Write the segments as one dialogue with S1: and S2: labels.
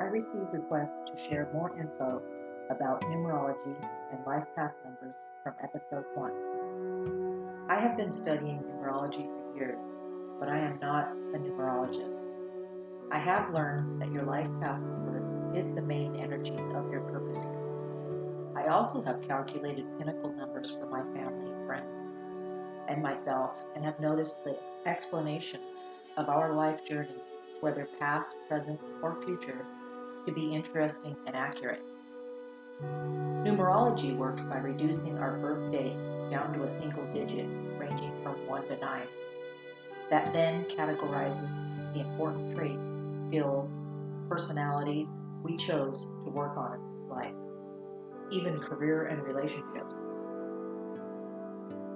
S1: received requests to share more info about numerology and life path numbers from episode 1. I have been studying numerology for years, but I am not a numerologist. I have learned that your life path number is the main energy of your purpose here. I also have calculated pinnacle numbers for my family, friends, and myself, and have noticed the explanation of our life journey, whether past, present, or future, to be interesting and accurate. Numerology works by reducing our birth date down to a single digit, ranging from 1 to 9. That then categorizes the important traits, skills, personalities we chose to work on in this life, even career and relationships.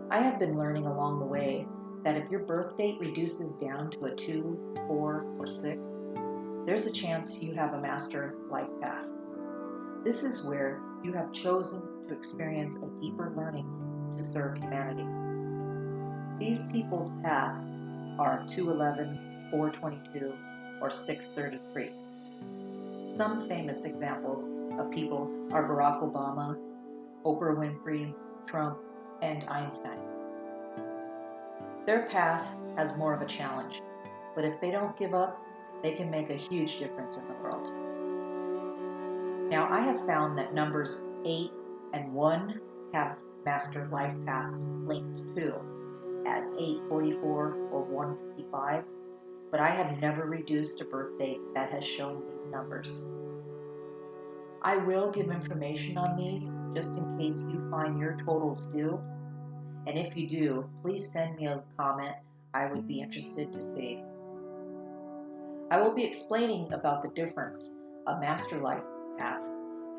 S1: I have been learning along the way that if your birth date reduces down to a 2, 4, or 6, there's a chance you have a master life path. This is where you have chosen to experience a deeper learning to serve humanity. These people's paths are 211, 422, or 633. Some famous examples of people are Barack Obama, Oprah Winfrey, Trump, and Einstein. Their path has more of a challenge, but if they don't give up, they can make a huge difference in the world. Now, I have found that numbers 8 and 1 have master life paths linked too, as 844 or 155, but I have never reduced a birth date that has shown these numbers. I will give information on these just in case you find your totals do, and if you do, please send me a comment. I would be interested to see. I will be explaining about the difference a master life path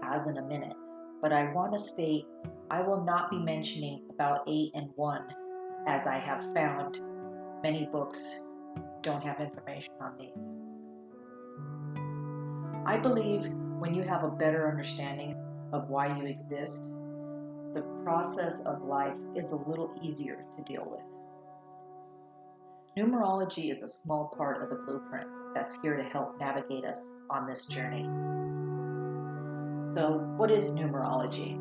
S1: has in a minute, but I want to state I will not be mentioning about 8 and 1, as I have found many books don't have information on these. I believe when you have a better understanding of why you exist, the process of life is a little easier to deal with. Numerology is a small part of the blueprint that's here to help navigate us on this journey. So, what is numerology?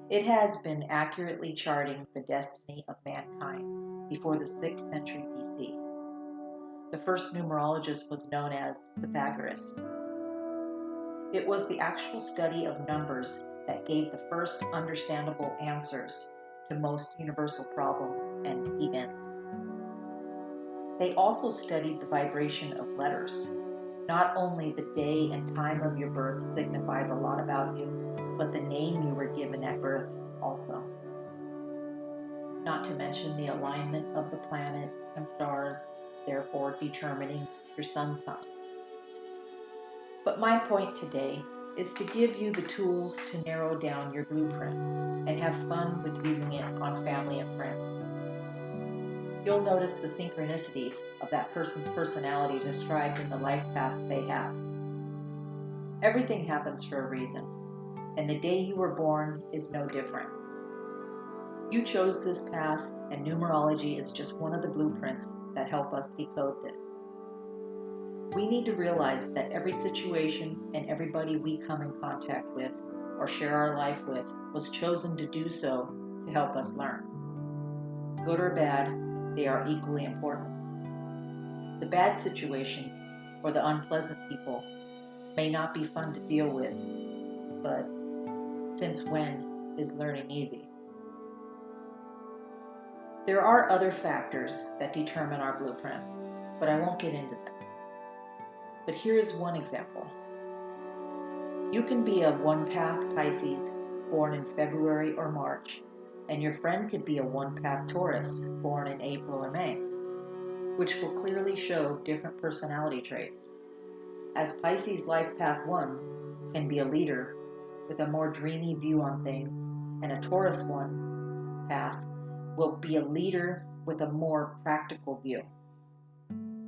S1: It has been accurately charting the destiny of mankind before the 6th century BC. The first numerologist was known as Pythagoras. It was the actual study of numbers that gave the first understandable answers to most universal problems and events. They also studied the vibration of letters. Not only the day and time of your birth signifies a lot about you, but the name you were given at birth also. Not to mention the alignment of the planets and stars, therefore determining your sun sign. But my point today is to give you the tools to narrow down your blueprint and have fun with using it on family and friends. You'll notice the synchronicities of that person's personality described in the life path they have. Everything happens for a reason, and the day you were born is no different. You chose this path, and numerology is just one of the blueprints that help us decode this. We need to realize that every situation and everybody we come in contact with or share our life with was chosen to do so to help us learn. Good or bad, they are equally important. The bad situations or the unpleasant people may not be fun to deal with, but since when is learning easy? There are other factors that determine our blueprint, but I won't get into them. But here is one example. You can be a one-path Pisces born in February or March, and your friend could be a one-path Taurus born in April or May, which will clearly show different personality traits. As Pisces life path ones can be a leader with a more dreamy view on things, and a Taurus one path will be a leader with a more practical view,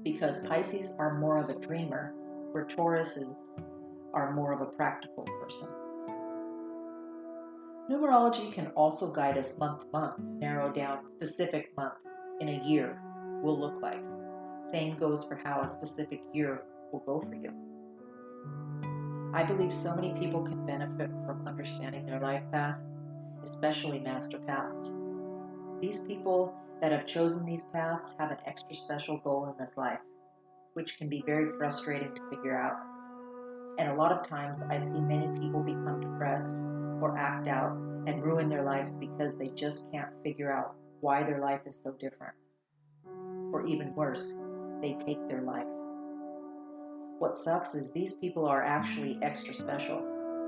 S1: because Pisces are more of a dreamer, where Tauruses are more of a practical person. Numerology can also guide us month to month to narrow down a specific month in a year will look like. Same goes for how a specific year will go for you. I believe so many people can benefit from understanding their life path, especially master paths. These people that have chosen these paths have an extra special goal in this life, which can be very frustrating to figure out. And a lot of times I see many people become depressed or act out and ruin their lives because they just can't figure out why their life is so different. Or even worse, they take their life. What sucks is these people are actually extra special,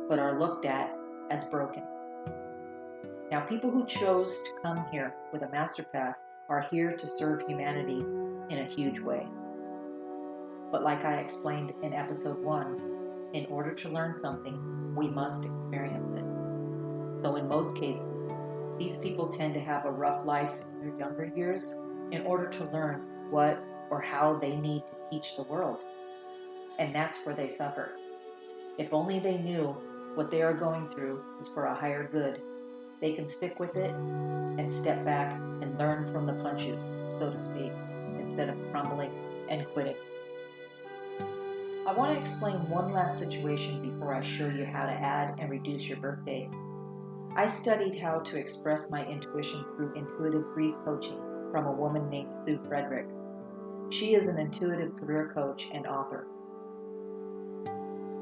S1: but are looked at as broken. Now, people who chose to come here with a master path are here to serve humanity in a huge way. But like I explained in episode 1, in order to learn something, we must experience it. So in most cases, these people tend to have a rough life in their younger years in order to learn what or how they need to teach the world. And that's where they suffer. If only they knew what they are going through is for a higher good, they can stick with it and step back and learn from the punches, so to speak, instead of crumbling and quitting. I want to explain one last situation before I show you how to add and reduce your birthday. I studied how to express my intuition through intuitive grief coaching from a woman named Sue Frederick. She is an intuitive career coach and author.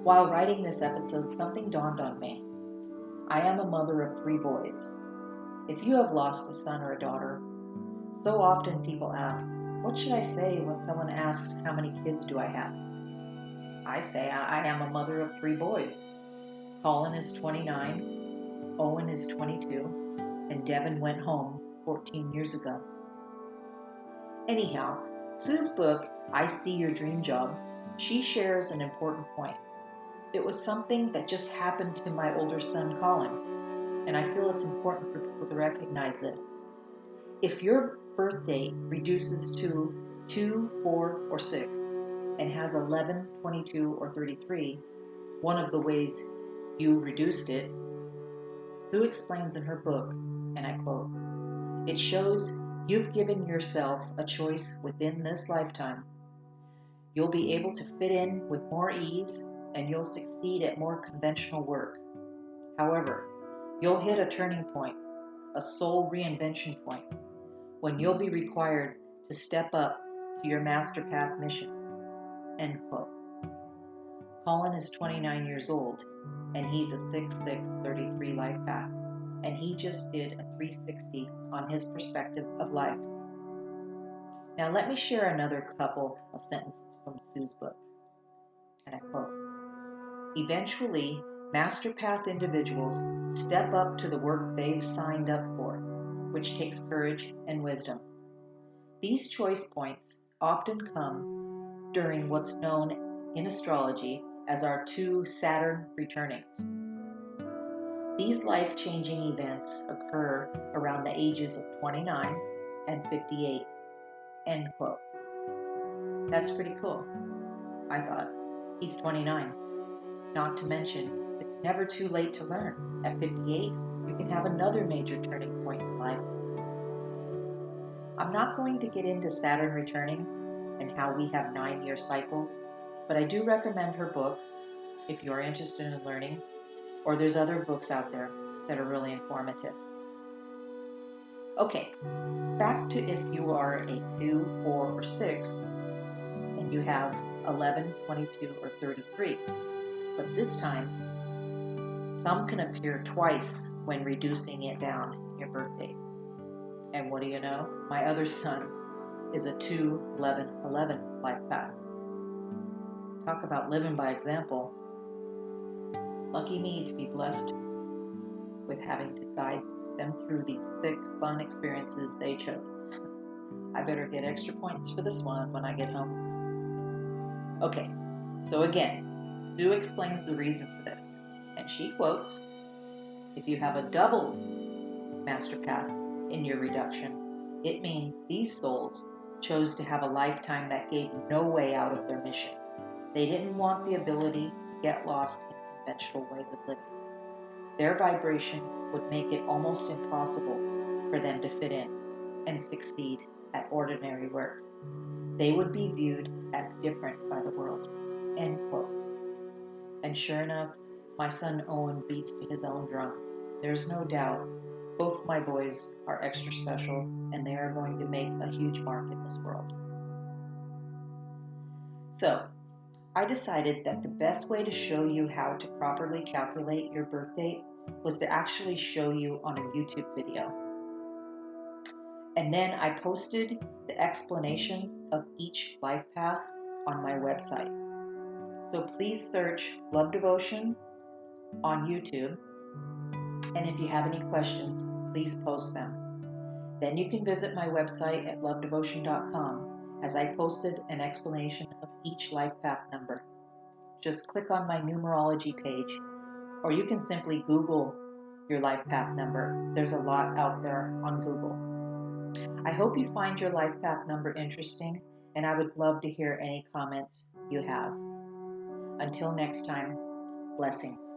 S1: While writing this episode, something dawned on me. I am a mother of 3 boys. If you have lost a son or a daughter, so often people ask, what should I say when someone asks how many kids do I have? I say I am a mother of 3 boys. Colin is 29, Owen is 22, and Devin went home 14 years ago. Anyhow, Sue's book, I See Your Dream Job, she shares an important point. It was something that just happened to my older son, Colin, and I feel it's important for people to recognize this. If your birth date reduces to 2, 4, or 6, and has 11, 22, or 33, one of the ways you reduced it, Sue explains in her book, and I quote, "It shows you've given yourself a choice within this lifetime. You'll be able to fit in with more ease, and you'll succeed at more conventional work. However, you'll hit a turning point, a soul reinvention point, when you'll be required to step up to your master path mission." End quote. Colin is 29 years old, and he's a 6'6", 33 life path, and he just did a 360 on his perspective of life. Now let me share another couple of sentences from Sue's book, and I quote, "Eventually, master path individuals step up to the work they've signed up for, which takes courage and wisdom. These choice points often come during what's known in astrology as our 2 Saturn returnings. These life-changing events occur around the ages of 29 and 58. End quote. That's pretty cool, I thought. He's 29. Not to mention, it's never too late to learn. At 58, you can have another major turning point in life. I'm not going to get into Saturn returnings and how we have 9-year cycles, but I do recommend her book if you're interested in learning, or there's other books out there that are really informative. Okay, back to if you are a 2, 4, or 6, and you have 11, 22, or 33. But this time, some can appear twice when reducing it down in your birth date. And what do you know? My other son is a 2, 11, 11 life path. Talk about living by example. Lucky me to be blessed with having to guide them through these thick, fun experiences they chose. I better get extra points for this one when I get home. Okay, so again, Sue explains the reason for this, and she quotes, "If you have a double master path in your reduction, it means these souls chose to have a lifetime that gave no way out of their mission. They didn't want the ability to get lost in conventional ways of living. Their vibration would make it almost impossible for them to fit in and succeed at ordinary work. They would be viewed as different by the world." End quote. And sure enough, my son Owen beats me his own drum. There's no doubt both my boys are extra special and they are going to make a huge mark in this world. So, I decided that the best way to show you how to properly calculate your birth date was to actually show you on a YouTube video. And then I posted the explanation of each life path on my website. So please search Love Devotion on YouTube. And if you have any questions, please post them. Then you can visit my website at lovedevotion.com as I posted an explanation of each life path number. Just click on my numerology page, or you can simply Google your life path number. There's a lot out there on Google. I hope you find your life path number interesting, and I would love to hear any comments you have. Until next time, blessings.